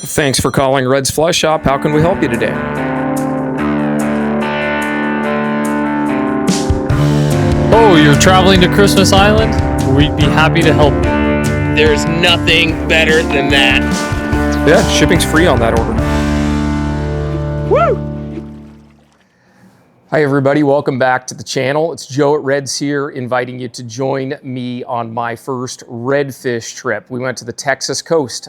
Thanks for calling Red's Fly Shop. How can we help you today? Oh, you're traveling to Christmas Island? We'd be happy to help you. There's nothing better than that. Yeah, shipping's free on that order. Woo! Hi everybody, welcome back to the channel. It's Joe at Red's here, inviting you to join me on my first redfish trip. We went to the Texas coast.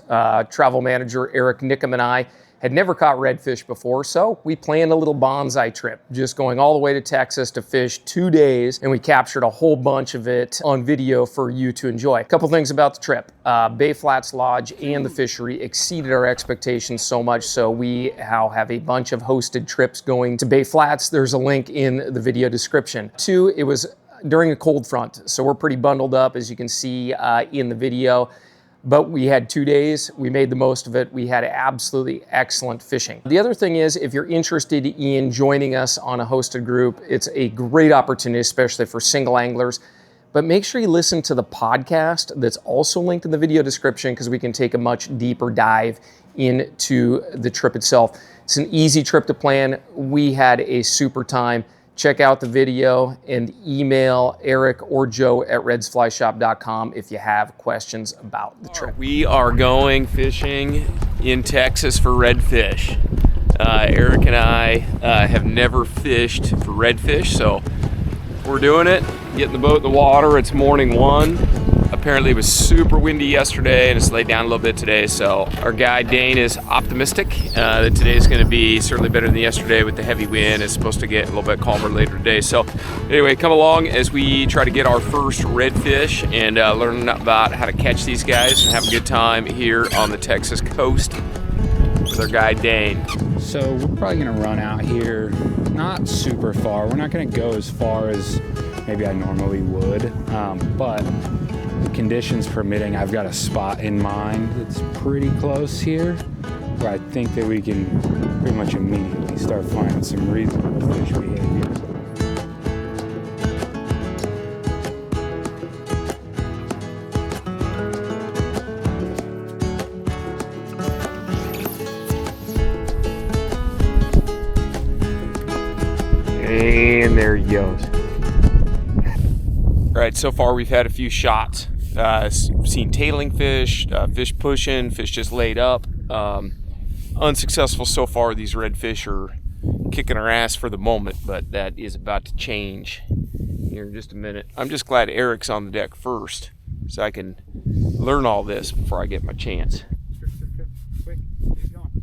Travel manager Eric Nickham and I had never caught redfish before, so we planned a little Banzai trip, just going all the way to Texas to fish 2 days, and we captured a whole bunch of it on video for you to enjoy. A couple things about the trip. Bay Flats Lodge and the fishery exceeded our expectations so much so we now have a bunch of hosted trips going to Bay Flats. There's a link in the video description. 2, it was during a cold front, so we're pretty bundled up, as you can see in the video. But we had 2 days, we made the most of it. We had absolutely excellent fishing. The other thing is, if you're interested in joining us on a hosted group, it's a great opportunity, especially for single anglers. But make sure you listen to the podcast that's also linked in the video description, because we can take a much deeper dive into the trip itself. It's an easy trip to plan. We had a super time. Check out the video and email Eric or Joe at redsflyshop.com if you have questions about the trip. We are going fishing in Texas for redfish. Eric and I have never fished for redfish, so we're doing it. Getting the boat in the water. It's morning 1. Apparently it was super windy yesterday and it's laid down a little bit today, so our guy Dane is optimistic that today is going to be certainly better than yesterday with the heavy wind. It's supposed to get a little bit calmer later today. So anyway, come along as we try to get our first redfish and learn about how to catch these guys and have a good time here on the Texas coast with our guy Dane. So we're probably going to run out here not super far. We're not going to go as far as maybe I normally would, but the conditions permitting, I've got a spot in mind that's pretty close here where I think that we can pretty much immediately start finding some reasonable fish behavior. And there he goes. All right, so far we've had a few shots. Seen tailing fish, fish pushing, fish just laid up. Unsuccessful so far. These redfish are kicking our ass for the moment, but that is about to change here in just a minute. I'm just glad Eric's on the deck first, so I can learn all this before I get my chance. Quick, keep going.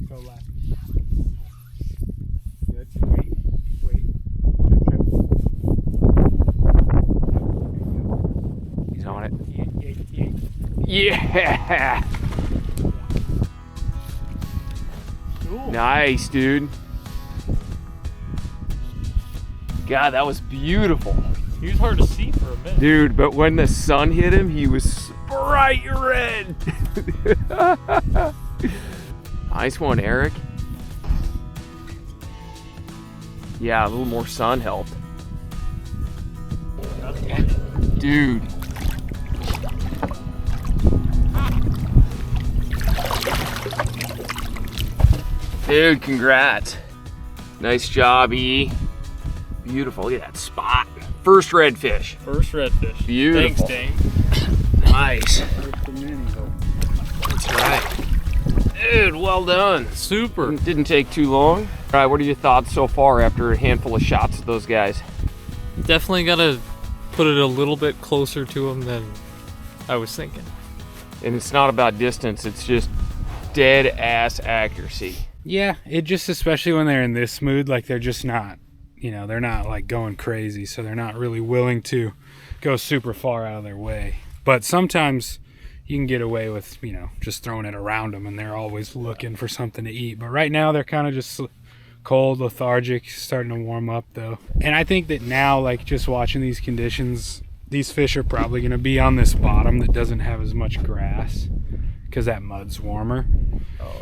Go left. Good. Wait. He's on it. Yeah! Cool. Nice, dude. God, that was beautiful. He was hard to see for a minute. Dude, but when the sun hit him, he was bright red. Nice one, Eric. Yeah, a little more sun helped. Dude. Dude, congrats. Nice job, E. Beautiful, look at that spot. First redfish. First redfish. Beautiful. Thanks, Dane. Nice. That's right. Dude, well done. Super. Didn't take too long. All right, what are your thoughts so far after a handful of shots of those guys? Definitely got to put it a little bit closer to him than I was thinking. And it's not about distance, it's just dead ass accuracy. Yeah, it just, especially when they're in this mood, like they're just not, they're not like going crazy, so they're not really willing to go super far out of their way. But sometimes you can get away with, just throwing it around them and they're always looking for something to eat. But right now they're kind of just cold, lethargic, starting to warm up though. And I think that now, like just watching these conditions, these fish are probably going to be on this bottom that doesn't have as much grass because that mud's warmer.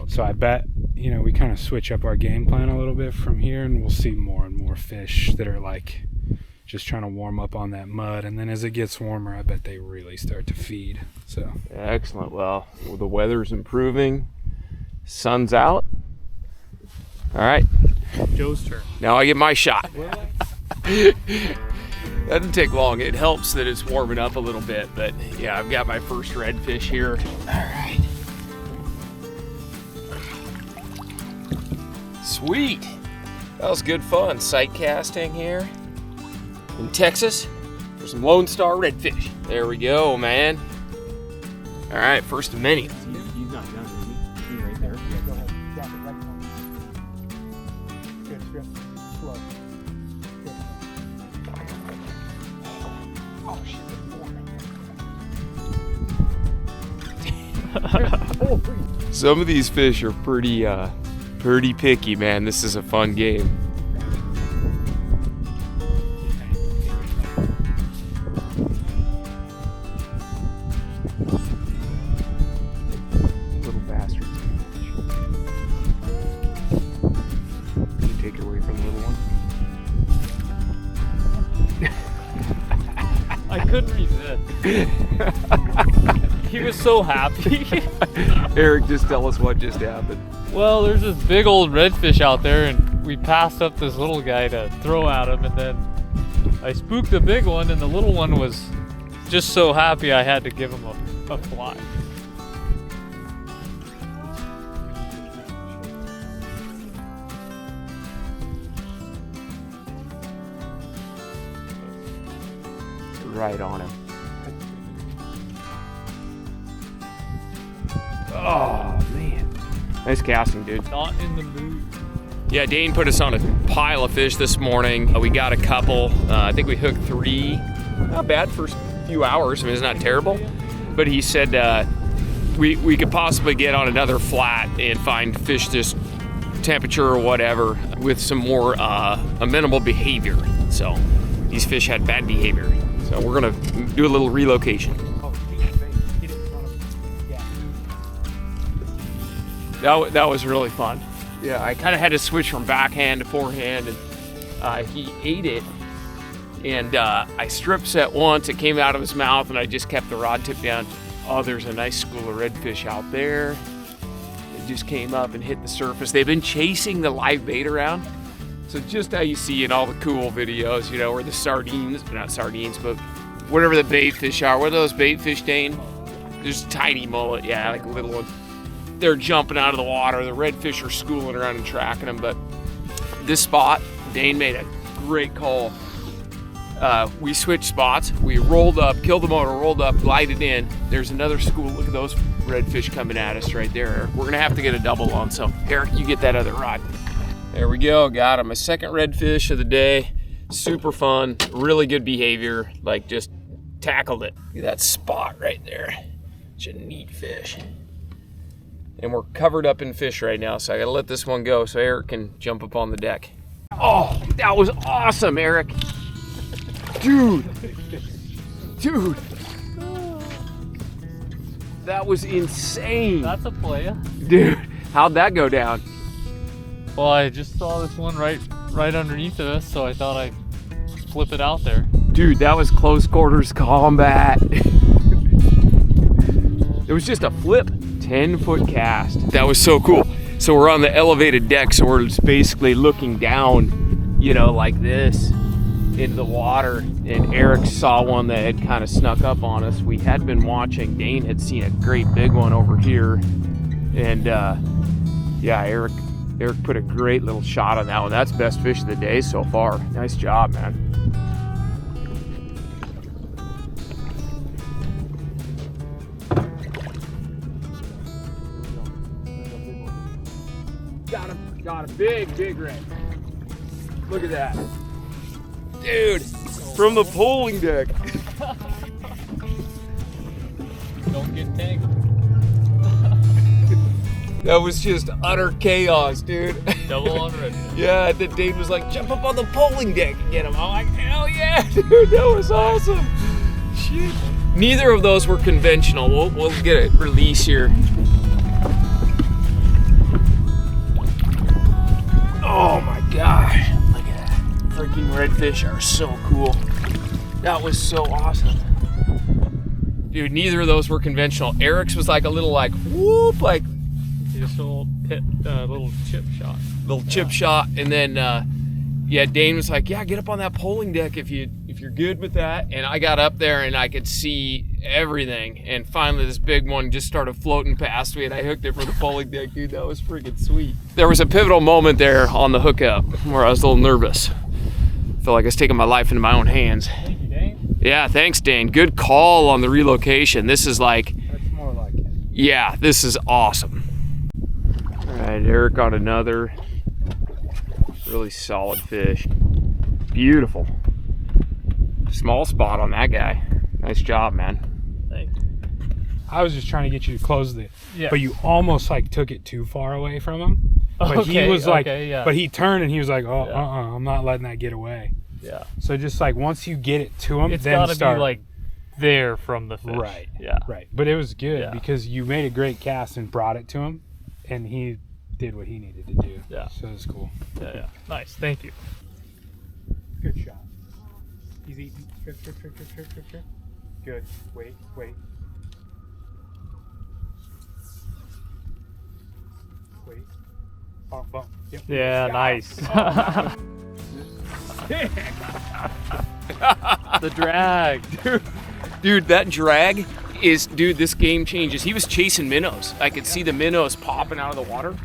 So I bet, we kind of switch up our game plan a little bit from here and we'll see more and more fish that are like just trying to warm up on that mud. And then as it gets warmer, I bet they really start to feed. So excellent. Well, the weather's improving. Sun's out. All right. Joe's turn. Now I get my shot. Doesn't take long. It helps that it's warming up a little bit, but yeah, I've got my first redfish here. All right. Sweet. That was good fun. Sight casting here in Texas for some Lonestar redfish. There we go, man. All right, first of many. He's not done, is he? He's right there. Yeah, go ahead. Drop it right on. Good strip. Slow. Good. Oh, shit. Oh, please. Some of these fish are pretty picky, man. This is a fun game. Little bastards. Can you take it away from the little one? I couldn't resist. He was so happy. Eric, just tell us what just happened. Well, there's this big old redfish out there, and we passed up this little guy to throw at him, and then I spooked the big one, and the little one was just so happy I had to give him a fly. Right on him. Oh, man. Nice casting, dude. Not in the mood. Yeah, Dane put us on a pile of fish this morning. We got a couple. I think we hooked 3. Not bad for a few hours. I mean, it's not terrible. But he said we could possibly get on another flat and find fish just temperature or whatever with some more amenable behavior. So these fish had bad behavior. So we're gonna do a little relocation. That was really fun. Yeah, I kind of had to switch from backhand to forehand, and he ate it. And I strip set once, it came out of his mouth, and I just kept the rod tip down. Oh, there's a nice school of redfish out there. It just came up and hit the surface. They've been chasing the live bait around. So just how you see in all the cool videos, you know, where the sardines, not sardines, but whatever the bait fish are. What are those bait fish, Dane? There's tiny mullet, yeah, like a little one. They're jumping out of the water. The redfish are schooling around and tracking them. But this spot, Dane made a great call. We switched spots. We rolled up, killed the motor, rolled up, glided in. There's another school. Look at those redfish coming at us right there, Eric. We're going to have to get a double on. So, Eric, you get that other rod. There we go. Got him. My second redfish of the day. Super fun. Really good behavior. Like, just tackled it. Look at that spot right there. Such a neat fish. And we're covered up in fish right now, so I gotta let this one go so Eric can jump up on the deck. Oh, that was awesome, Eric. Dude. That was insane. That's a playa. Dude, how'd that go down? Well, I just saw this one right underneath of us, so I thought I'd flip it out there. Dude, that was close quarters combat. It was just a flip. 10-foot cast. That was so cool. So we're on the elevated deck, so we're just basically looking down, you know, like this into the water. And Eric saw one that had kind of snuck up on us. We had been watching. Dane had seen a great big one over here. And yeah, Eric put a great little shot on that one. That's best fish of the day so far. Nice job, man. Got a big red. Look at that. Dude, from the polling deck. Don't get tangled. That was just utter chaos, dude. Double on red. Yeah, and then Dave was like, jump up on the polling deck and get him. I'm like, hell yeah, dude, that was awesome. Shit. Neither of those were conventional. We'll get a release here. Oh my gosh, look at that. freaking redfish are so cool. That was so awesome. Dude, neither of those were conventional. Eric's was like a little like whoop, like Just a little chip shot. chip shot, and then yeah, Dane was like, yeah, get up on that polling deck if you're good with that. And I got up there and I could see everything. And finally this big one just started floating past me and I hooked it from the polling deck. Dude, that was freaking sweet. There was a pivotal moment there on the hookup where I was a little nervous. Felt like I was taking my life into my own hands. Thank you, Dane. Yeah, thanks, Dane. Good call on the relocation. This is like, That's more like it. yeah, this is awesome. All right, Eric on another really solid fish. Beautiful. Small spot on that guy. Nice job, man. Thank you. I was just trying to get you to close it, Yeah. but you almost like took it too far away from him. But he was like, yeah. but he turned and he was like, oh, Yeah. I'm not letting that get away. Yeah. So just like once you get it to him, It's then gotta start. be like there from the fish. Right. Yeah. Right. But it was good Yeah. because you made a great cast and brought it to him, and he did what he needed to do. Yeah. So it was cool. Yeah. Nice. Thank you. Good shot. He's eating. Strip. Good. Wait. Wait. Bump. Yep. Yeah. Nice. The drag. Dude, that drag is, dude, this game changes. He was chasing minnows. I could see the minnows popping out of the water.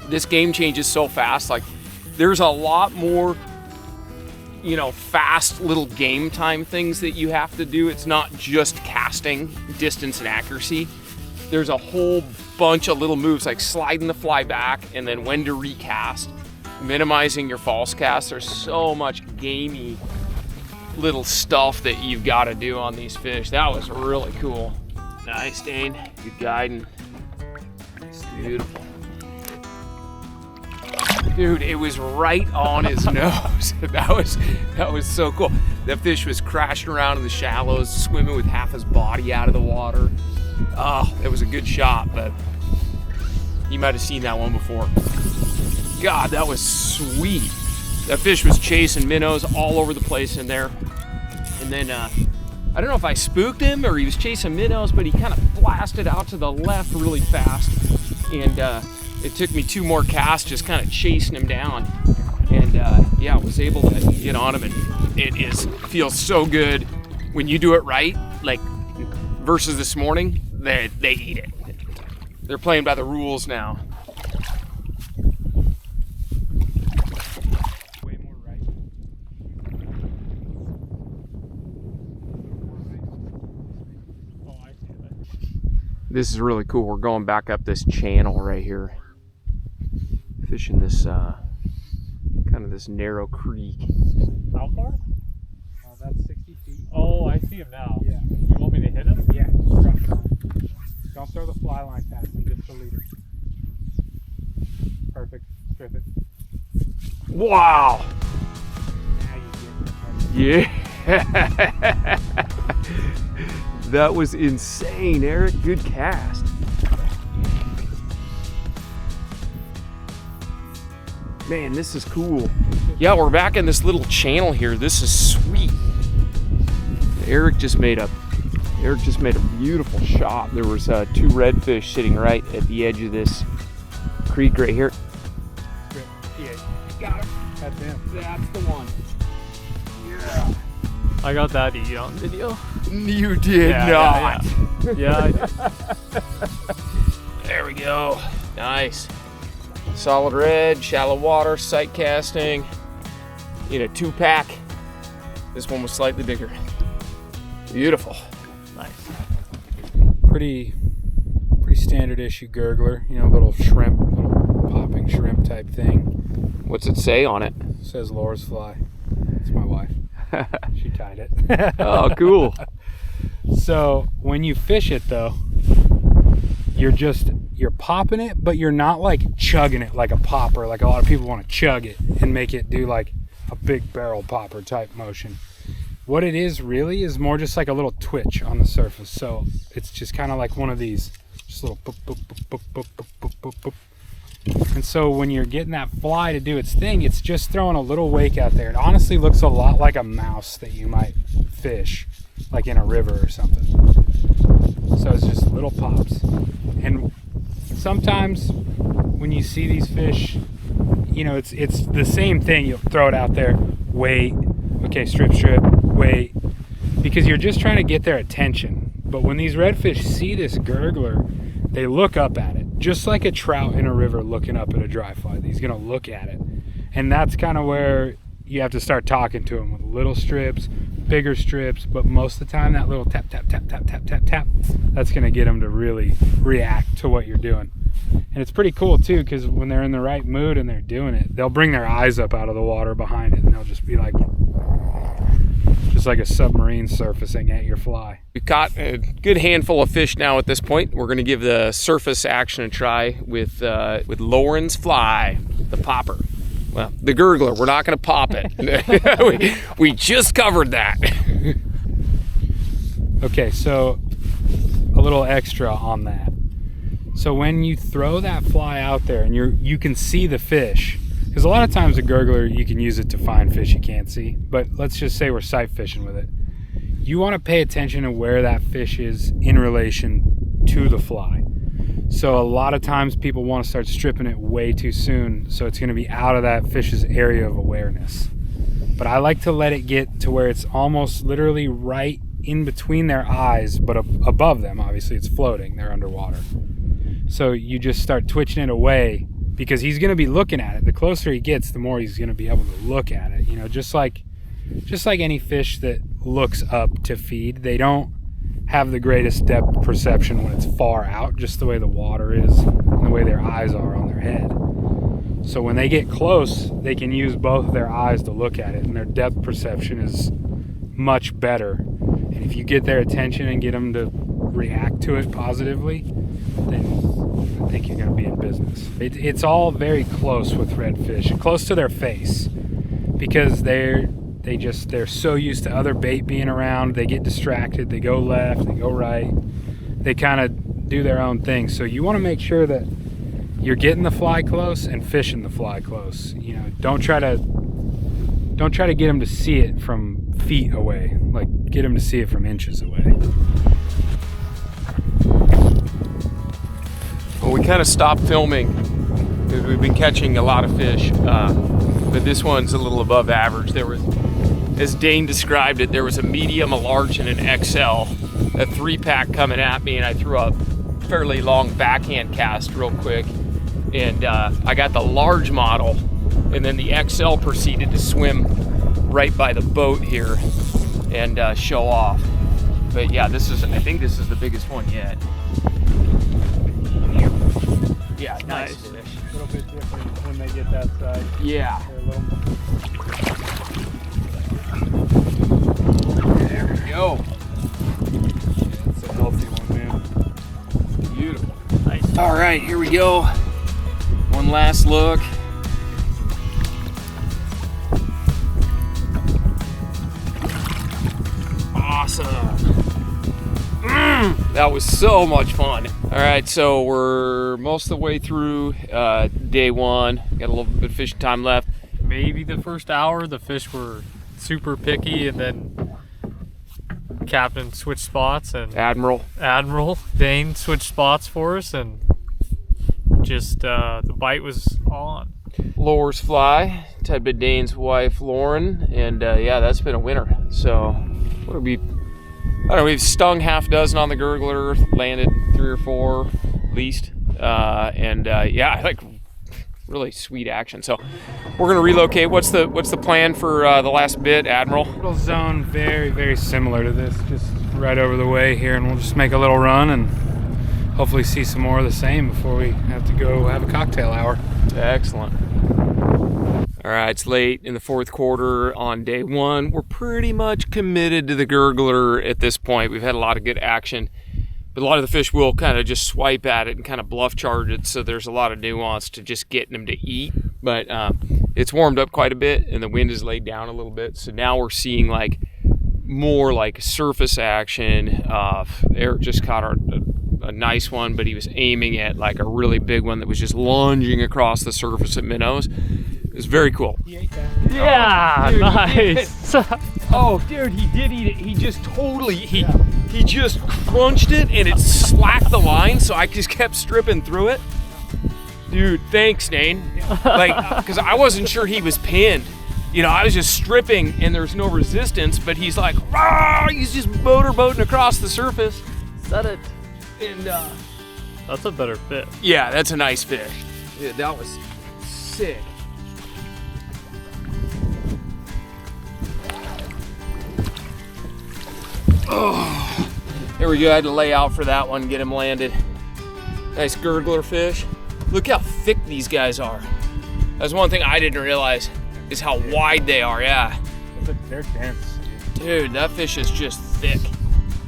This game changes so fast. Like, there's a lot more, you know, fast little game time things that you have to do. It's not just casting, distance, and accuracy. There's a whole bunch of little moves like sliding the fly back and then when to recast, minimizing your false cast. There's so much gamey little stuff that you've got to do on these fish. That was really cool. Nice, Dane. Good guiding. Beautiful. Dude, it was right on his nose. That was so cool. That fish was crashing around in the shallows, swimming with half his body out of the water. Oh, it was a good shot, but you might have seen that one before. God, that was sweet. That fish was chasing minnows all over the place in there. And then, I don't know if I spooked him or he was chasing minnows, but he kind of blasted out to the left really fast. And it took me 2 more casts just kind of chasing him down. And yeah, I was able to get on him, and it feels so good when you do it right, like versus this morning, they eat it. They're playing by the rules now. Way more right. Oh, I see that. This is really cool. We're going back up this channel right here, fishing this kind of this narrow creek. How far? That's 60 feet. Oh, I see him now. Yeah. You want me to hit him? Yeah. Drop down. Don't throw the fly line past him, just the leader. Perfect. Strip it. Wow. Now you get it. Yeah. That was insane, Eric. Good cast. Man, this is cool. Yeah, we're back in this little channel here. This is sweet. Eric just made a beautiful shot. There was 2 redfish sitting right at the edge of this creek right here. Strip. Yeah. Got him. That's him. That's the one. I got that eat on video. You did not. Yeah, I did. There we go. Nice. Solid red, shallow water, sight casting in a 2-pack. This one was slightly bigger. Beautiful. Nice. Pretty standard issue gurgler. You know, little shrimp, little popping shrimp type thing. What's it say on it? It says Laura's fly. It's my wife. She tied it. Oh, cool. So when you fish it though, you're popping it, but you're not like chugging it like a popper. Like a lot of people want to chug it and make it do like a big barrel popper type motion. What it is really is more just like a little twitch on the surface. So it's just kind of like one of these, just a little boop, boop, boop, boop, boop, boop, boop, boop. And so when you're getting that fly to do its thing, it's just throwing a little wake out there. It honestly looks a lot like a mouse that you might fish, like in a river or something. So it's just little pops. And sometimes when you see these fish, you know, it's the same thing. You'll throw it out there, wait, okay, strip, wait, because you're just trying to get their attention. But when these redfish see this gurgler, they look up at it, just like a trout in a river looking up at a dry fly. He's gonna look at it. And that's kind of where you have to start talking to them with little strips, bigger strips, but most of the time that little tap, tap, tap, tap, tap, tap, tap, that's gonna get them to really react to what you're doing. And it's pretty cool too, because when they're in the right mood and they're doing it, they'll bring their eyes up out of the water behind it and they'll just be like, just like a submarine surfacing at your fly. We've caught a good handful of fish now at this point. We're gonna give the surface action a try with Lauren's fly, the popper. Well, the gurgler, we're not gonna pop it. we just covered that. Okay, so a little extra on that. So when you throw that fly out there and you can see the fish, because a lot of times a gurgler, you can use it to find fish you can't see, but let's just say we're sight fishing with it. You want to pay attention to where that fish is in relation to the fly. So a lot of times people want to start stripping it way too soon, so it's going to be out of that fish's area of awareness. But I like to let it get to where it's almost literally right in between their eyes, but above them. Obviously it's floating, they're underwater. So you just start twitching it away, because he's going to be looking at it. The closer he gets, the more he's going to be able to look at it. You know, just like any fish that looks up to feed, they don't have the greatest depth perception when it's far out, just the way the water is and the way their eyes are on their head. So when they get close, they can use both of their eyes to look at it, and their depth perception is much better. And if you get their attention and get them to react to it positively, then I think you're going to be in business. It's all very close with redfish, close to their face, because they're so used to other bait being around. They get distracted, they go left, they go right, they kind of do their own thing. So you want to make sure that you're getting the fly close and fishing the fly close. You know, don't try to get them to see it from feet away, like get them to see it from inches away. Well, we kind of stopped filming because we've been catching a lot of fish, but this one's a little above average. There was, as Dane described it, there was a medium, a large, and an XL, a 3-pack coming at me, and I threw a fairly long backhand cast real quick, and I got the large model, and then the XL proceeded to swim right by the boat here and show off. But yeah, I think this is the biggest one yet. Yeah, nice fish. A little bit different when they get that size. Yeah. They're a little more. There we go. It's a healthy one, man. Beautiful. Nice. All right, here we go. One last look. Awesome. That was so much fun. All right, so we're most of the way through day one. Got a little bit of fishing time left. Maybe the first hour, the fish were super picky, and then Captain switched spots, and Admiral Dane switched spots for us, and just the bite was on. Lures fly, tied by Dane's wife Lauren, and yeah, that's been a winner. So what have we? I don't know, we've stung half a dozen on the gurgler, landed 3 or 4 at least, and yeah, like really sweet action. So we're gonna relocate. What's the plan for the last bit, Admiral? Little zone very, very similar to this, just right over the way here, and we'll just make a little run and hopefully see some more of the same before we have to go have a cocktail hour. Excellent. All right, it's late in the 4th quarter on day 1. We're pretty much committed to the gurgler at this point. We've had a lot of good action, but a lot of the fish will kind of just swipe at it and kind of bluff charge it, so there's a lot of nuance to just getting them to eat. But it's warmed up quite a bit, and the wind has laid down a little bit, so now we're seeing like more like surface action. Eric just caught a nice one, but he was aiming at like a really big one that was just lunging across the surface at minnows. It was very cool. He ate that. Yeah, dude, nice. Oh, dude, he did eat it. He just totally, he just crunched it and it slacked the line, so I just kept stripping through it. Dude, thanks, Dane. Like, because I wasn't sure he was pinned. You know, I was just stripping and there's no resistance, but he's like, rah, he's just motorboating across the surface. Set it. And, That's a better fit. yeah, that's a nice fish. Dude, that was sick. Oh, there we go. I had to lay out for that one, get him landed. Nice gurgler fish. Look how thick these guys are. That's one thing I didn't realize is how wide they are, yeah. They're dense. Dude, that fish is just thick.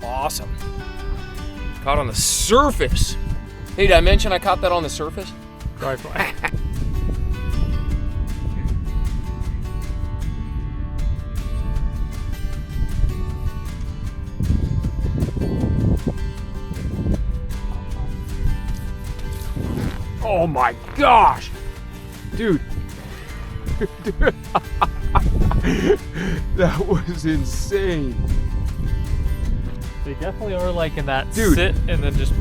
Awesome. Caught on the surface. Hey, did I mention I caught that on the surface? Dry fly. Oh my gosh! Dude. That was insane. They definitely are like in that Dude. sit and then just.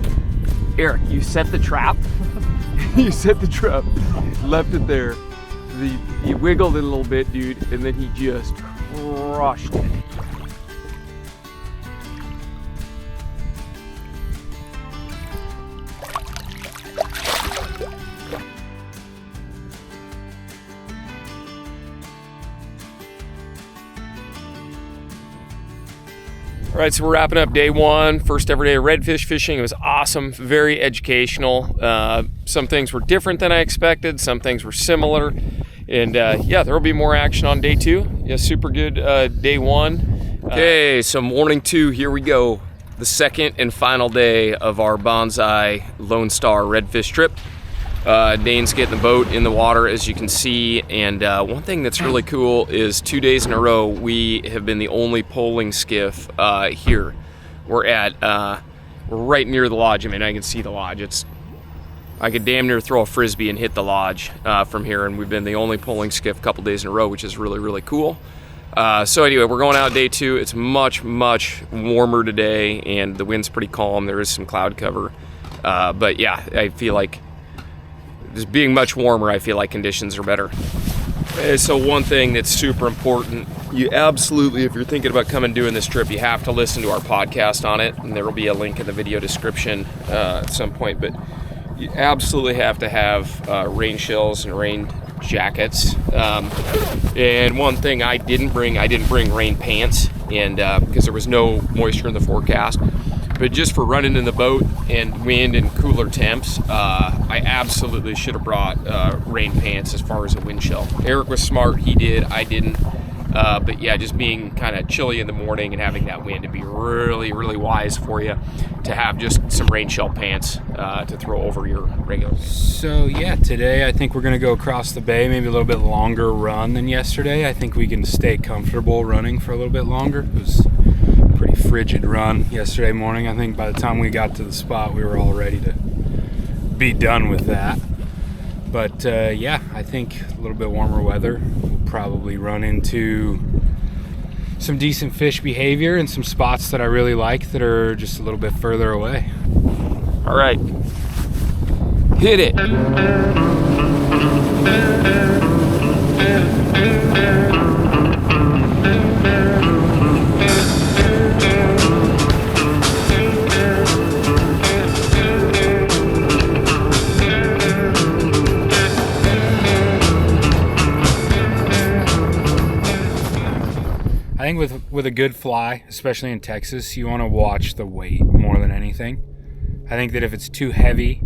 Eric, you set the trap. You set the trap, left it there. He wiggled it a little bit, dude, and then he just crushed it. All right, so we're wrapping up day one, first ever day of redfish fishing. It was awesome, very educational. Some things were different than I expected, some things were similar. And yeah, there will be more action on day two. Yeah, super good day one. Okay, so morning two, here we go. The second and final day of our Banzai Lonestar redfish trip. Dane's getting the boat in the water, as you can see, and one thing that's really cool is 2 days in a row we have been the only poling skiff here. We're right near the lodge. I mean, I can see the lodge. I could damn near throw a frisbee and hit the lodge from here, and we've been the only poling skiff a couple days in a row, which is really, really cool. So anyway, we're going out day two. It's much, much warmer today, and the wind's pretty calm. There is some cloud cover, but yeah, I feel like just being much warmer, I feel like conditions are better. So one thing that's super important, you absolutely, if you're thinking about coming and doing this trip, you have to listen to our podcast on it, and there will be a link in the video description at some point, but you absolutely have to have rain shells and rain jackets. And one thing I didn't bring rain pants, and because there was no moisture in the forecast. But just for running in the boat and wind and cooler temps, I absolutely should have brought rain pants as far as a wind shell. Eric was smart, he did, I didn't. But yeah, just being kind of chilly in the morning and having that wind, it'd be really, really wise for you to have just some rain shell pants to throw over your regular pants. So yeah, today I think we're gonna go across the bay, maybe a little bit longer run than yesterday. I think we can stay comfortable running for a little bit longer. It was a pretty frigid run yesterday morning. I think by the time we got to the spot, we were all ready to be done with that. But yeah, I think a little bit warmer weather. We'll probably run into some decent fish behavior and some spots that I really like that are just a little bit further away. All right, hit it. I think with a good fly, especially in Texas, you want to watch the weight more than anything. I think that if it's too heavy,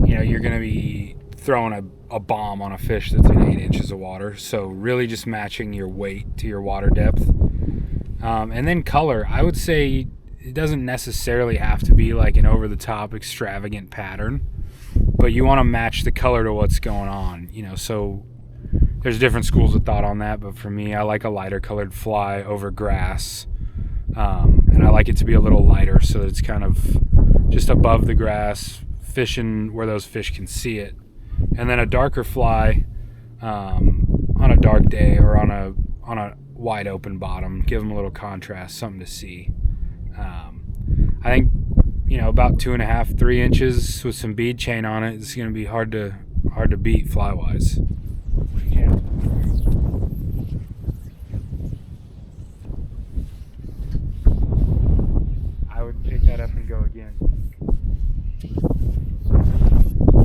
you know, you're going to be throwing a bomb on a fish that's in 8 inches of water. So really just matching your weight to your water depth. And then color, I would say it doesn't necessarily have to be like an over-the-top extravagant pattern, but you want to match the color to what's going on, you know. So there's different schools of thought on that, but for me, I like a lighter colored fly over grass, and I like it to be a little lighter so that it's kind of just above the grass, fishing where those fish can see it. And then a darker fly on a dark day or on a wide open bottom, give them a little contrast, something to see. I think, you know, about 2.5, 3 inches with some bead chain on it is going to be hard to beat fly wise. Yeah. I would pick that up and go again.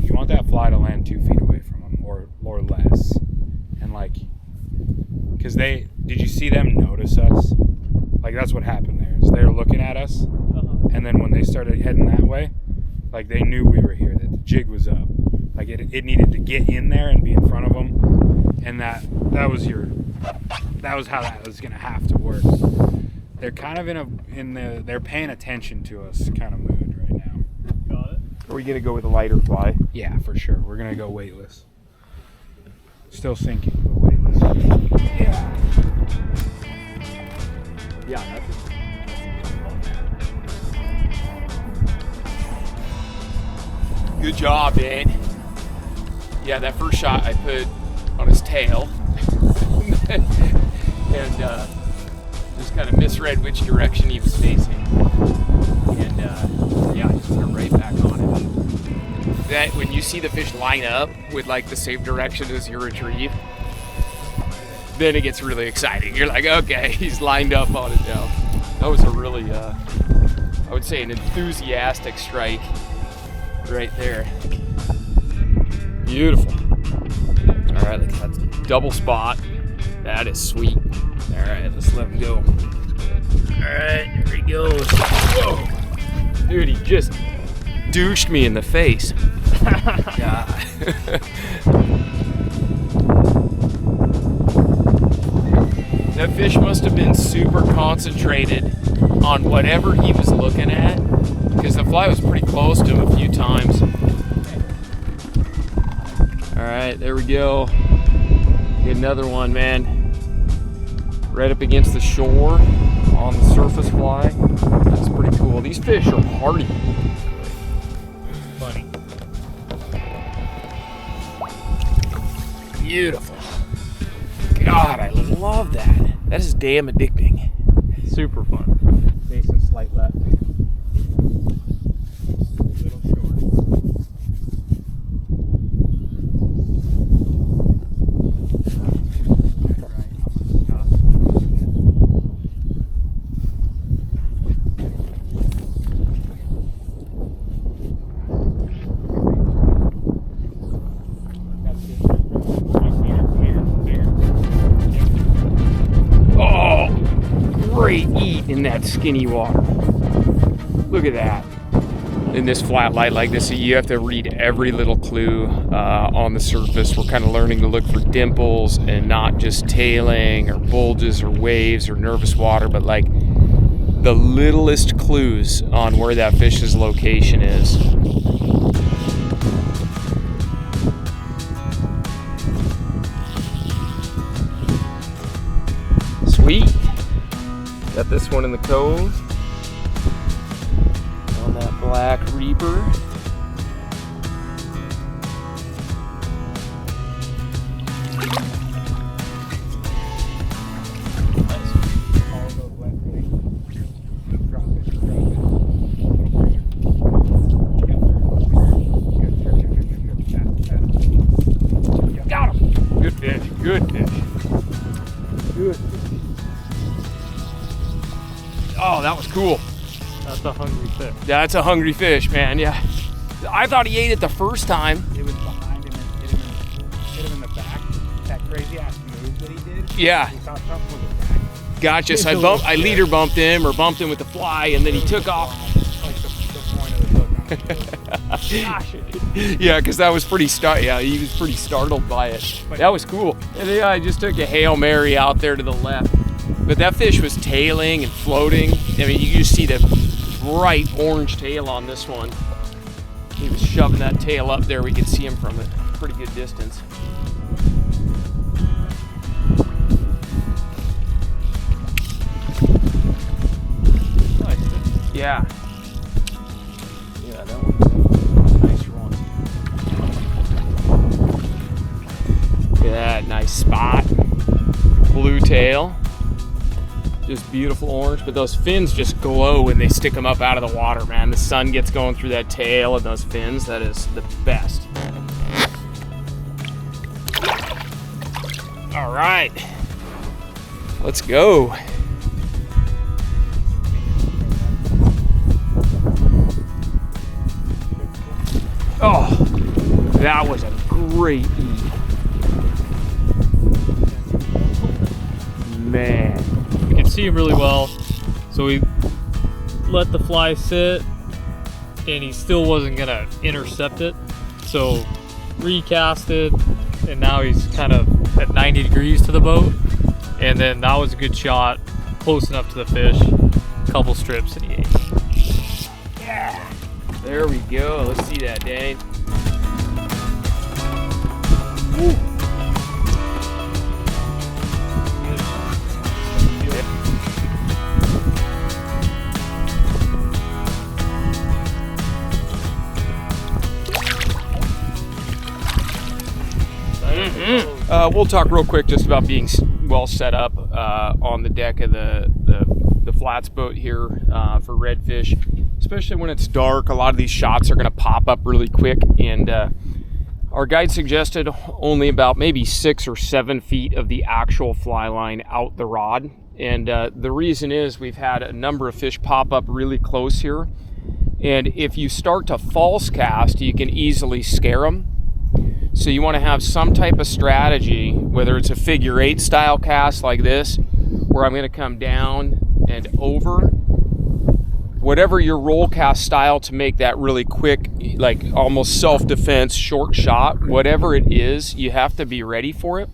You want that fly to land 2 feet away from them or less. And like, because did you see them notice us? Like, that's what happened there, is they were looking at us. And then when they started heading that way, like, they knew we were here, that the jig was up. Like, it needed to get in there and be in front of them. And that was how that was going to have to work. They're kind of they're paying attention to us kind of mood right now. Got it. Are we going to go with a lighter fly? Yeah, for sure. We're going to go weightless. Still sinking, but weightless. Yeah. Yeah, good job, Dane. Yeah, that first shot I put on his tail and just kind of misread which direction he was facing. And yeah, I just put it right back on it. That when you see the fish line up with like the same direction as your retrieve, then it gets really exciting. You're like, okay, he's lined up on it now. That was a really, I would say, an enthusiastic strike right there. Beautiful. All right, look, that's a double spot. That is sweet. All right, let's let him go. All right, there he goes. Whoa. Dude, he just douched me in the face. Yeah. That fish must have been super concentrated on whatever he was looking at, because the fly was pretty close to him a few times. All right, there we go. Get another one, man. Right up against the shore on the surface fly. That's pretty cool. These fish are hardy. Funny. Beautiful. God, I love that. That is damn addicting. Super fun. Mason slight left. Little short. Great eat in that skinny water. Look at that. In this flat light like this, you have to read every little clue on the surface. We're kind of learning to look for dimples and not just tailing or bulges or waves or nervous water, but like the littlest clues on where that fish's location is. Sweet. Got this one in the cove on that black reaper. Got him. Good fish. Good fish. Good. Oh, that was cool. That's a hungry fish. That's a hungry fish, man. Yeah. I thought he ate it the first time. It was behind him and hit him in the back. That crazy ass move that he did. Yeah. He thought something was attacked. Gotcha. So I leader bumped him or bumped him with the fly, and then he took off. Like the point of the hook on it. Gosh. Yeah, because that was pretty he was pretty startled by it. That was cool. And yeah, I just took a Hail Mary out there to the left. But that fish was tailing and floating. I mean, you just see the bright orange tail on this one. He was shoving that tail up there. We could see him from a pretty good distance. Nice. Yeah. nice spot. Blue tail. Just beautiful orange, but those fins just glow when they stick them up out of the water, man. The sun gets going through that tail and those fins. That is the best. All right, let's go. Oh, that was a great eat. Man. We could see him really well, so we let the fly sit, and he still wasn't gonna intercept it. So recasted, and now he's kind of at 90 degrees to the boat. And then that was a good shot, close enough to the fish. Couple strips and he ate. Yeah. There we go. Let's see that, Dane. Woo. We'll talk real quick just about being well set up on the deck of the flats boat here for redfish, especially when it's dark. A lot of these shots are going to pop up really quick, and our guide suggested only about maybe 6 or 7 feet of the actual fly line out the rod. And the reason is we've had a number of fish pop up really close here, and if you start to false cast, you can easily scare them. So you want to have some type of strategy, whether it's a figure 8 style cast like this, where I'm going to come down and over, whatever your roll cast style to make that really quick, like almost self-defense short shot, whatever it is, you have to be ready for it.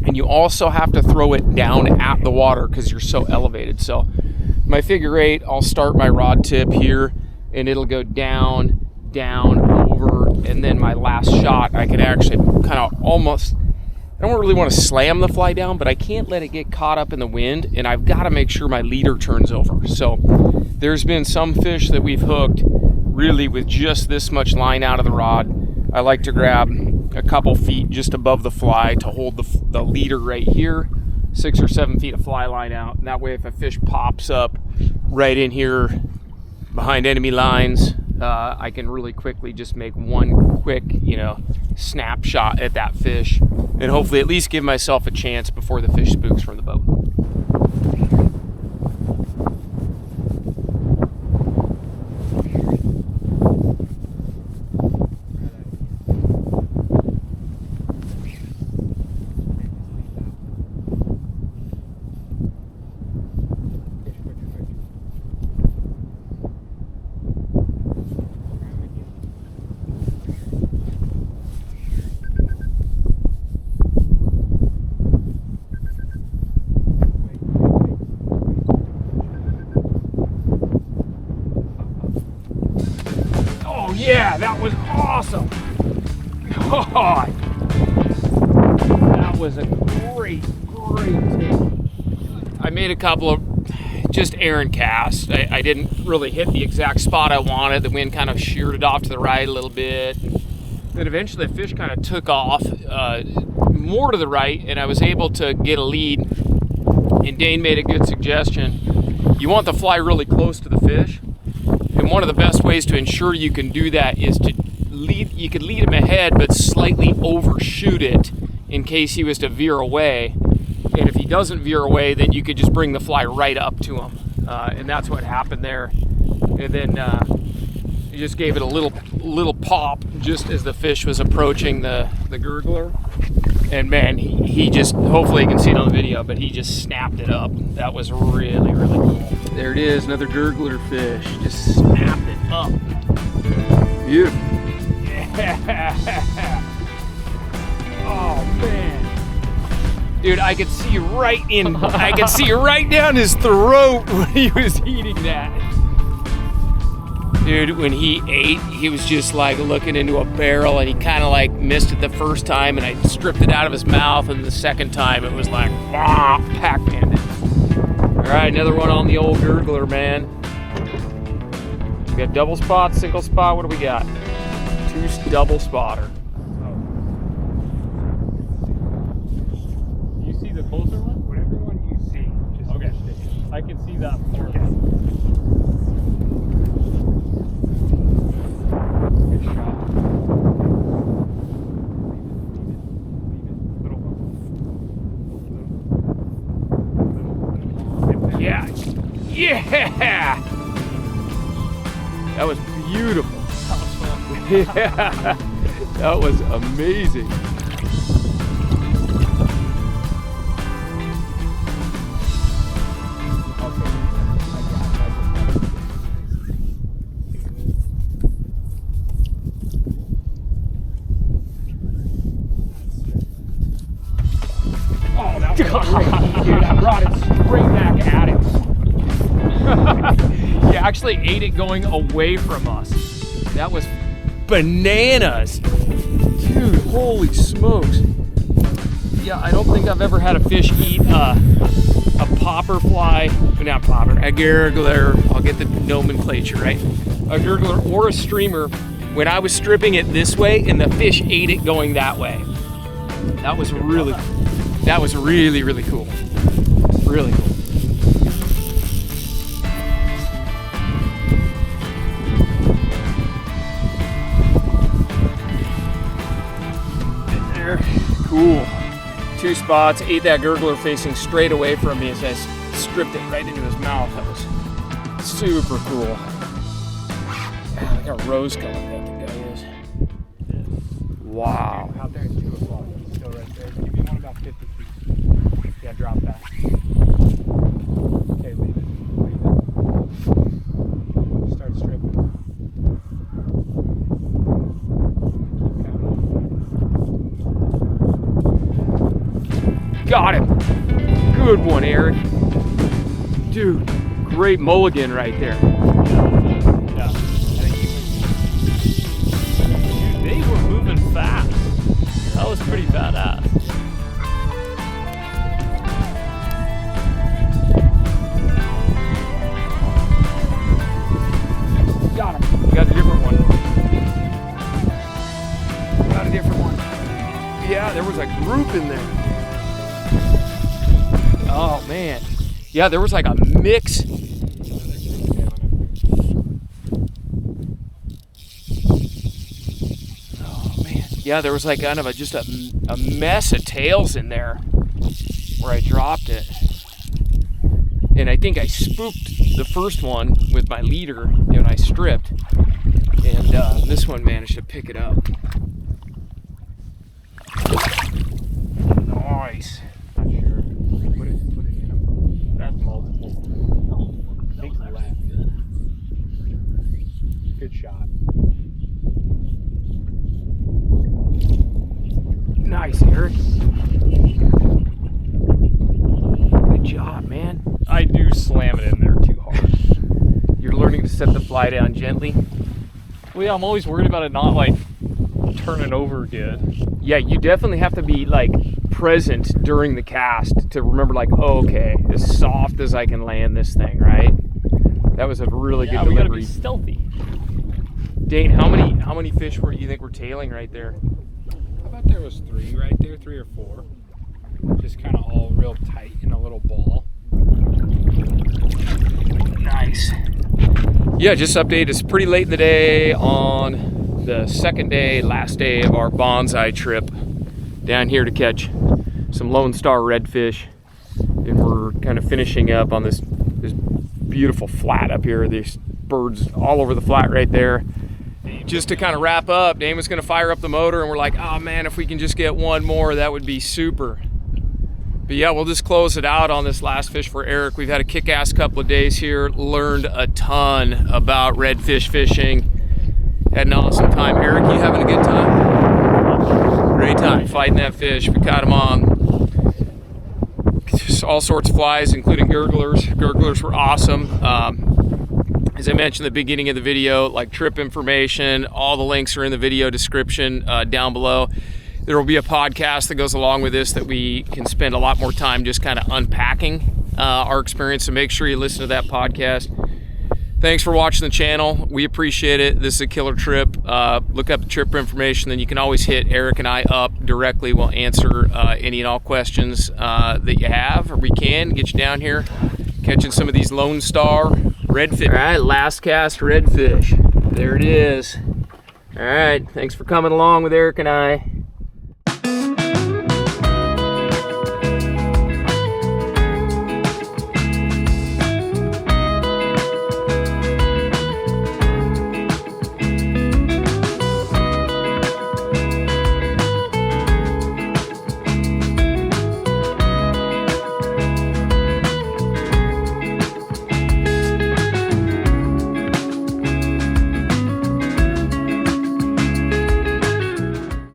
And you also have to throw it down at the water because you're so elevated. So my figure 8, I'll start my rod tip here and it'll go down, over, and then my last shot, I can actually kind of almost, I don't really want to slam the fly down, but I can't let it get caught up in the wind, and I've got to make sure my leader turns over. So there's been some fish that we've hooked really with just this much line out of the rod. I like to grab a couple feet just above the fly to hold the leader right here, 6 or 7 feet of fly line out. And that way if a fish pops up right in here behind enemy lines, I can really quickly just make one quick, snapshot at that fish, and hopefully at least give myself a chance before the fish spooks from the boat. Yeah, that was awesome. God. That was a great take. I made a couple of just errant casts. I didn't really hit the exact spot I wanted. The wind kind of sheared it off to the right a little bit. Then eventually the fish kind of took off more to the right, and I was able to get a lead. And Dane made a good suggestion. You want the fly really close to the fish. And one of the best ways to ensure you can do that is to you could lead him ahead but slightly overshoot it in case he was to veer away. And if he doesn't veer away, then you could just bring the fly right up to him. And that's what happened there. And then you just gave it a little pop just as the fish was approaching the gurgler. And man, he just, hopefully you can see it on the video, but he just snapped it up. That was really cool. There it is, another gurgler fish. Just snapped it up. Beautiful. Yeah. Oh man. Dude, I could see right down his throat when he was eating that. Dude, when he ate, he was just like looking into a barrel, and he kind of like missed it the first time, and I stripped it out of his mouth, and the second time it was like, Pac-Man. All right, another one on the old gurgler, man. We got double spot, single spot, what do we got? 2 double spotter. closer one? Whatever one you see, just Okay. fish it. I can see that far. Okay. Good shot. Leave it. Little one. Yeah. Yeah. That was beautiful. That was fun. Yeah. That was amazing. Oh, that was great. Dude, I brought it straight back at him. He actually ate it going away from us. That was bananas. Dude, holy smokes. Yeah, I don't think I've ever had a fish eat a popper fly, not popper, a gurgler. I'll get the nomenclature right. A gurgler or a streamer when I was stripping it this way and the fish ate it going that way. That was really cool. Really cool. There, cool. 2 spots, ate that gurgler facing straight away from me as I stripped it right into his mouth. That was super cool. God, look how rose colored that thing guy is. Wow. Out there is 2 o'clock. It's still right there. Give me one about 50 feet. Yeah, drop that. Okay, leave it. Leave it. Start stripping. Keep counting. Got him. Good one, Eric. Dude, great mulligan right there. Yeah. Dude, they were moving fast. That was pretty badass. Got him. We got a different one. Got a different one. Yeah, there was a group in there. Oh, man. Yeah, there was like a mix. Oh, man. Yeah, there was like kind of just a mess of tails in there where I dropped it. And I think I spooked the first one with my leader when I stripped. And this one managed to pick it up. Nice. Not sure. Put it in them. That's multiple. I think left. Good shot. Nice, Eric. Good job, man. I do slam it in there too hard. You're learning to set the fly down gently. Well, yeah, I'm always worried about it not like turning over good. Yeah, you definitely have to be like present during the cast to remember like, oh, okay, as soft as I can land this thing, right? That was a really Yeah, good we gotta delivery. be stealthy. Dane, how many fish do you think were tailing right there? How about there was 3 right there, 3 or 4. Just kind of all real tight in a little ball. Nice. Yeah, just update. It's pretty late in the day on the second day, last day of our Banzai trip down here to catch some Lonestar redfish. And we're kind of finishing up on this beautiful flat up here. There's birds all over the flat right there. Just to kind of wrap up, Dane was going to fire up the motor and we're like, oh man, if we can just get one more, that would be super. But yeah, we'll just close it out on this last fish for Eric. We've had a kick-ass couple of days here, learned a ton about redfish fishing. Had an awesome time. Eric, you having a good time? Great time fighting that fish. We caught him on just all sorts of flies, including gurglers. Gurglers were awesome. As I mentioned at the beginning of the video, like trip information, all the links are in the video description down below. There will be a podcast that goes along with this that we can spend a lot more time just kind of unpacking our experience. So make sure you listen to that podcast. Thanks for watching the channel. We appreciate it. This is a killer trip. Look up the trip information, then you can always hit Eric and I up directly. We'll answer any and all questions that you have, or we can get you down here catching some of these Lonestar redfish. All right, last cast redfish. There it is. All right, thanks for coming along with Eric and I.